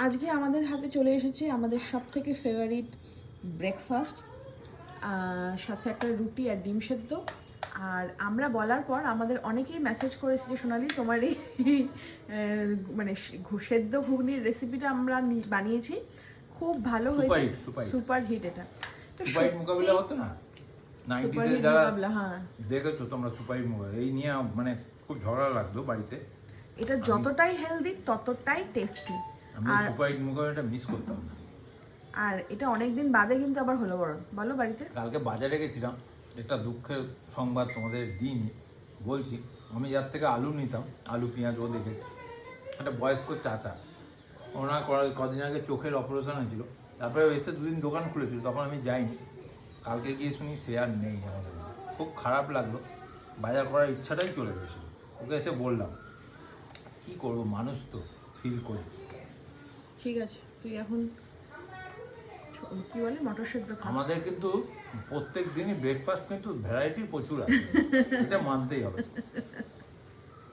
আজকে আমাদের হাতে চলে এসেছে আমাদের সবথেকে ফেভারিট ব্রেকফাস্ট, সাথে একটা রুটি আর ডিম সেদ্ধ। আর আমরা বলার পর আমাদের অনেকেই মেসেজ করেছে যে সোনালি তোমার এই মানে সেদ্ধ ঘুগনির রেসিপিটা আমরা বানিয়েছি, খুব ভালো হয়েছে, সুপার হিট। এটা তো সুপার হিট মোকাবিলা হতো না 90s এ যারা, হ্যাঁ দেখেছো তোমরা সুপার হিট মোকাবিলা, এই নিয়ে মানে খুব ঝগড়া লাগতো বাড়িতে। এটা যতটাই হেলদি ততটাই টেস্টি। আমি সুপার হিট মোকাবিলাটা মিস করতাম না। আর এটা অনেকদিন বাদে কিন্তু আবার হলো বলো বাড়িতে। কালকে বাজারে গেছিলাম, একটা দুঃখের সংবাদ তোমাদের দিইনি, বলছি। আমি যার থেকে আলু নিতাম, আলু পেঁয়াজ ও দেখেছে, একটা বয়স্ক চাচা, ওনার কদিন আগে চোখের অপারেশন হয়েছিল, তারপরে এসে দুদিন দোকান খুলেছিল, তখন আমি যাইনি। কালকে গিয়ে শুনি সে আর নেই আমাদের। খুব খারাপ লাগলো, বাজার করার ইচ্ছাটাই চলে গেছিলো। ওকে এসে বললাম, কি করবো, মানুষ তো ফিল করি। ঠিক আছে, তুই এখন কি বলে মটর সেদ্ধ খা। আমাদের কিন্তু প্রত্যেক দিনই ব্রেকফাস্ট কিন্তু ভ্যারাইটি প্রচুর আছে, এটা মানতেই হবে।